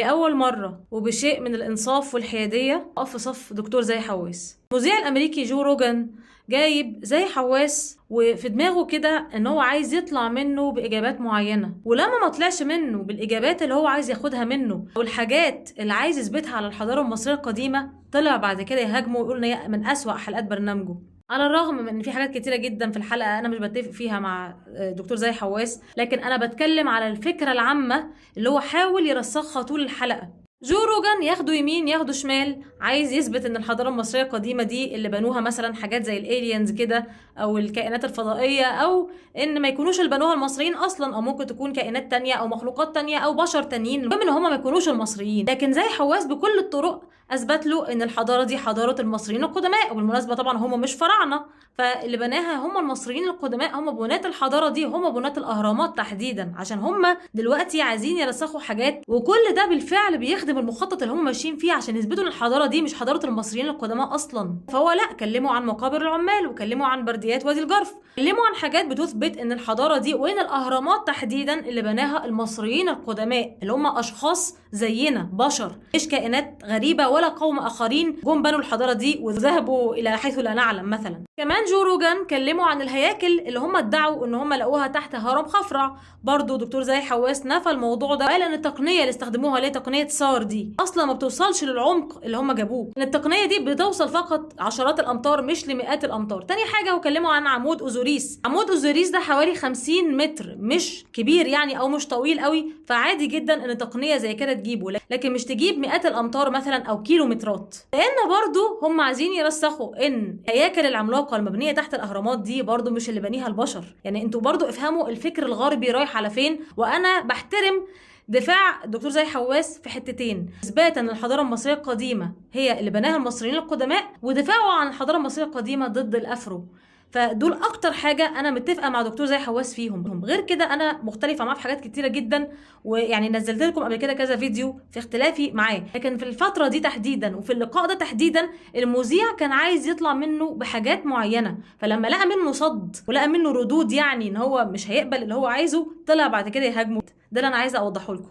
لأول مرة وبشيء من الإنصاف والحيادية أقف في صف دكتور زاهي حواس. المذيع الأمريكي جو روجان جايب زاهي حواس وفي دماغه كده ان هو عايز يطلع منه باجابات معينه، ولما ما طلعش منه بالاجابات اللي هو عايز ياخدها منه والحاجات اللي عايز يثبتها على الحضاره المصريه القديمه، طلع بعد كده يهاجمه ويقول ان هي من اسوأ حلقات برنامجه. على الرغم من ان في حاجات كتيره جدا في الحلقه انا مش بتفق فيها مع دكتور زاهي حواس، لكن انا بتكلم على الفكره العامه اللي هو حاول يرسخها طول الحلقه. جو روجان ياخده يمين ياخده شمال، عايز يثبت ان الحضاره المصريه القديمه دي اللي بنوها مثلا حاجات زي الالينز كده او الكائنات الفضائيه، او ان ما يكونوش اللي بنوها المصريين اصلا، او ممكن تكون كائنات تانية او مخلوقات تانية او بشر تانيين، المهم ان هم ما يكونوش المصريين. لكن زي حواس بكل الطرق اثبت له ان الحضاره دي حضاره المصريين القدماء، وبالمناسبه طبعا هم مش فراعنه، فاللي بناها هم المصريين القدماء، هم بنات الحضاره دي، هم بنات الاهرامات تحديدا، عشان هم دلوقتي عايزين يرسخوا حاجات، وكل ده بالفعل بيخدم المخطط اللي هم ماشيين فيه عشان يثبتوا ان الحضاره دي مش حضاره المصريين القدماء اصلا. فهو لا، كلموا عن مقابر العمال، وكلموا عن برديات وادي الجرف، كلموا عن حاجات بتثبت ان الحضاره دي وين الاهرامات تحديدا اللي بناها المصريين القدماء، اللي هم اشخاص زينا، بشر مش كائنات غريبه ولا قوم اخرين جم بنوا الحضاره دي وذهبوا الى حيث لا نعلم مثلا. كمان جو روجان كلموا عن الهياكل اللي هم ادعوا ان هم لقوها تحت هرم خفرع، برضو دكتور زاهي حواس نفى الموضوع ده، وقال ان التقنيه اللي استخدموها اللي هي تقنيه سار دي اصلا ما بتوصلش للعمق اللي هم جابوه، ان التقنيه دي بتوصل فقط عشرات الامتار مش لمئات الامتار. تاني حاجه وكلموا عن عمود اوزوريس. عمود اوزوريس ده حوالي 50 متر، مش كبير يعني او مش طويل قوي، فعادي جدا ان تقنيه زي كده تجيبه، لكن مش تجيب مئات الامتار مثلا او كيلومترات، لان برضو هم عايزين يرسخوا ان الهياكل العملاقه المبنيه تحت الاهرامات دي برضو مش اللي بنيها البشر. يعني انتوا برضو افهموا الفكر الغربي رايح على فين. وانا بحترم دفاع الدكتور زاهي حواس في حتتين: اثبات ان الحضاره المصريه القديمه هي اللي بناها المصريين القدماء، ودفاعه عن الحضاره المصريه القديمه ضد الافرو. فدول اكتر حاجه انا متفقه مع دكتور زاهي حواس فيهم. غير كده انا مختلفه معاه في حاجات كتيره جدا، ويعني نزلت لكم قبل كده كذا فيديو في اختلافي معاه، لكن في الفتره دي تحديدا وفي اللقاء ده تحديدا المذيع كان عايز يطلع منه بحاجات معينه، فلما لقى منه صد ولقى منه ردود يعني ان هو مش هيقبل اللي هو عايزه، طلع بعد كده يهاجمه. ده اللي انا عايزه اوضحه لكم.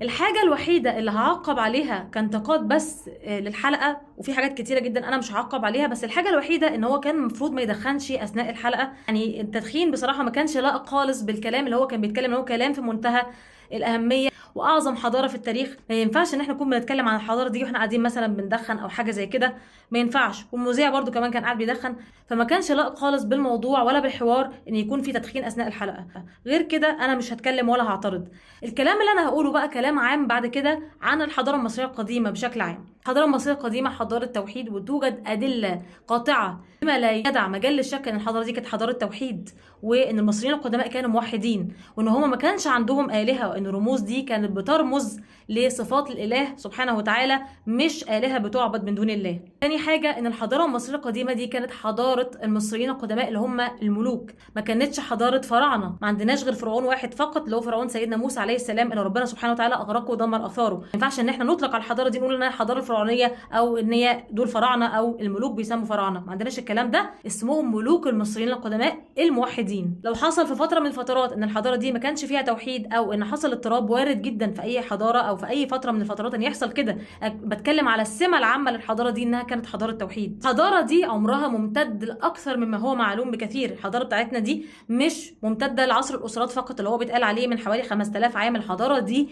الحاجة الوحيدة اللي هعقب عليها كانتقاد بس للحلقة، وفي حاجات كتيرة جدا انا مش هعقب عليها، بس الحاجة الوحيدة ان هو كان المفروض ما يدخنش اثناء الحلقة. يعني التدخين بصراحة ما كانش لائق خالص بالكلام اللي هو كان بيتكلم، هو كلام في منتهى الأهمية واعظم حضاره في التاريخ. ما ينفعش ان احنا نكون بنتكلم عن الحضاره دي واحنا قاعدين مثلا بندخن او حاجه زي كده، ما ينفعش. والمذيع برده كمان كان قاعد بيدخن، فما كانش لائق خالص بالموضوع ولا بالحوار ان يكون في تدخين اثناء الحلقه. غير كده انا مش هتكلم ولا هعترض. الكلام اللي انا هقوله بقى كلام عام بعد كده عن الحضاره المصريه القديمه بشكل عام. الحضاره المصريه القديمه حضاره توحيد، وتوجد ادله قاطعه بما لا يدع مجال للشك ان الحضاره دي كانت حضاره توحيد، وان المصريين القدماء كانوا موحدين، وان هم ما كانش عندهم الهه، وان الرموز دي كانت بترمز لصفات الاله سبحانه وتعالى، مش الهه بتعبد من دون الله. تاني حاجه ان الحضاره المصريه القديمه دي كانت حضاره المصريين القدماء اللي هم الملوك، ما كانتش حضاره فراعنه. ما عندناش غير فرعون واحد فقط اللي هو فرعون سيدنا موسى عليه السلام، اللي ربنا سبحانه وتعالى اغرقه ودمر اثاره. ما ينفعش ان احنا نطلق على الحضاره دي نقول انها الحضاره الفرعونيه او ان هي دول فراعنه او الملوك بيسموا فراعنه. ما عندناش الكلام ده، اسمهم ملوك المصريين القدماء الموحدين. لو حصل في فتره من الفترات ان الحضاره دي ما كانش فيها توحيد او ان حصل اضطراب، وارد جدا في اي حضاره او في اي فتره من الفترات ان يحصل كده. بتكلم على السمه العامه للحضاره دي انها كانت حضاره توحيد. الحضاره دي عمرها ممتد لاكثر مما هو معلوم بكثير. الحضاره بتاعتنا دي مش ممتده لعصر الاسرات فقط اللي هو بيتقال عليه من حوالي 5000 عام. الحضاره دي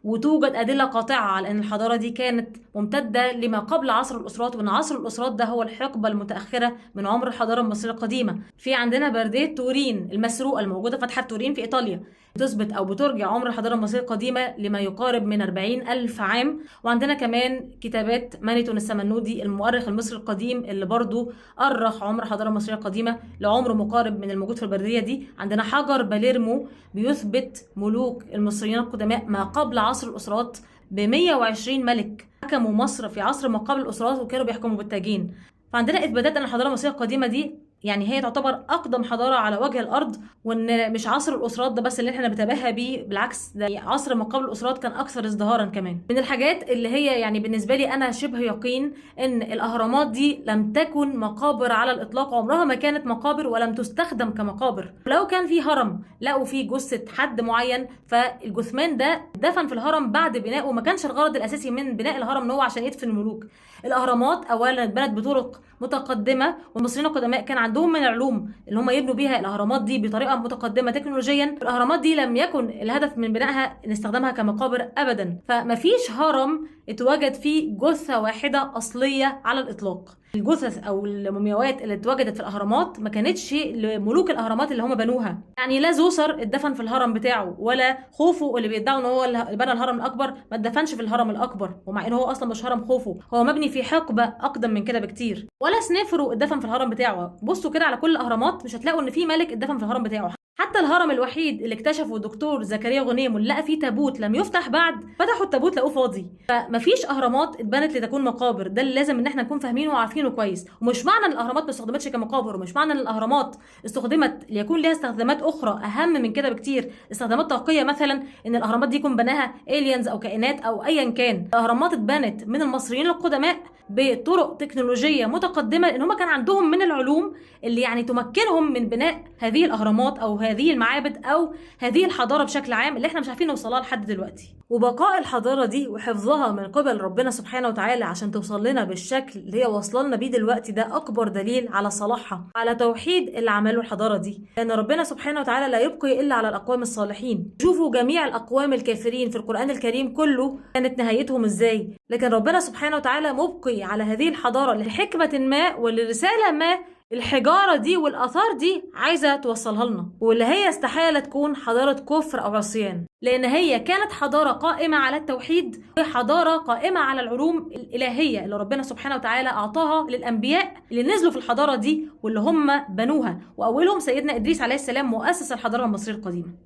وتوجد أدلة قاطعة على أن الحضارة دي كانت ممتدة لما قبل عصر الأسرات، وأن عصر الأسرات ده هو الحقبة المتأخرة من عمر الحضارة المصرية القديمة. في عندنا بردية تورين المسروقة الموجودة في متحف تورين في إيطاليا بتثبت أو بترجع عمر الحضارة المصرية القديمة لما يقارب من 40,000 عام. وعندنا كمان كتابات مانيتون السمنودي المؤرخ المصري القديم اللي برضو أرخ عمر الحضارة المصرية القديمة لعمر مقارب من الموجود في البردية دي. عندنا حجر باليرمو بيثبت ملوك المصريين القدماء ما قبل عصر الأسرات ب 120 ملك حكموا مصر في عصر ما قبل الأسرات وكانوا بيحكموا بالتاجين. فعندنا إثباتات أن الحضارة المصرية القديمة دي يعني هي تعتبر اقدم حضاره على وجه الارض، وان مش عصر الاسرات ده بس اللي احنا بنتباهى بيه، بالعكس ده عصر ما قبل الاسرات كان اكثر ازدهارا كمان. من الحاجات اللي هي يعني بالنسبه لي انا شبه يقين ان الاهرامات دي لم تكن مقابر على الاطلاق، عمرها ما كانت مقابر ولم تستخدم كمقابر. لو كان في هرم لقوا فيه جثه حد معين، فالجثمان ده دفن في الهرم بعد بنائه، وما كانش الغرض الاساسي من بناء الهرم ان هو عشان يدفن الملوك. الاهرامات اولا اتبنت بطرق متقدمه، والمصريين القدماء كان عندهم من العلوم اللي هم يبنوا بيها الاهرامات دي بطريقه متقدمه تكنولوجيا. الاهرامات دي لم يكن الهدف من بنائها ان استخدامها كمقابر ابدا، فمفيش هرم اتوجد فيه جثه واحده اصليه على الاطلاق. الجثث او المومياوات اللي اتوجدت في الاهرامات ما كانتش لملوك الاهرامات اللي هم بنوها. يعني لا زوسر اتدفن في الهرم بتاعه، ولا خوفو اللي بيدعوا ان هو اللي بنى الهرم الاكبر ما اتدفنش في الهرم الاكبر، ومع ان هو اصلا مش هرم خوفو، هو مبني في حقبه اقدم من كده بكتير. ولا سنيفرو اتدفن في الهرم بتاعه. بصوا كده على كل الاهرامات مش هتلاقوا ان في ملك اتدفن في الهرم بتاعه. حتى الهرم الوحيد اللي اكتشفه الدكتور زكريا غنيم لقى فيه تابوت لم يفتح بعد، فتحوا التابوت لقوه فاضي. فمفيش اهرامات اتبنت لتكون مقابر، ده اللي لازم ان احنا نكون فاهمينه وعارفينه كويس. ومش معنى ان الاهرامات ما استخدمتش كمقابر، ومش معنى ان الاهرامات استخدمت ليكون ليها استخدامات اخرى اهم من كده بكتير، استخدامات طاقيه مثلا، ان الاهرامات دي يكون بناها الينز او كائنات او ايا كان. الاهرامات اتبنت من المصريين القدماء بطرق تكنولوجيه متقدمه، لان هم كان عندهم من العلوم اللي يعني تمكنهم من بناء هذه الاهرامات او هذه المعابد او هذه الحضاره بشكل عام اللي احنا مش عارفين نوصلها لحد دلوقتي. وبقاء الحضاره دي وحفظها من قبل ربنا سبحانه وتعالى عشان توصل لنا بالشكل اللي هي واصله لنا بيه دلوقتي، ده اكبر دليل على صلاحها، على توحيد اللي عمله الحضاره دي، لان ربنا سبحانه وتعالى لا يبقي الا على الاقوام الصالحين. شوفوا جميع الاقوام الكافرين في القران الكريم كله كانت نهايتهم ازاي، لكن ربنا سبحانه وتعالى مبقي على هذه الحضاره لحكمه ما ولرساله ما الحجارة دي والآثار دي عايزة توصلها لنا، واللي هي استحالة تكون حضارة كفر أو عصيان، لأن هي كانت حضارة قائمة على التوحيد، وحضارة قائمة على العلوم الإلهية اللي ربنا سبحانه وتعالى أعطاها للأنبياء اللي نزلوا في الحضارة دي واللي هم بنوها، وأولهم سيدنا إدريس عليه السلام مؤسس الحضارة المصرية القديمة.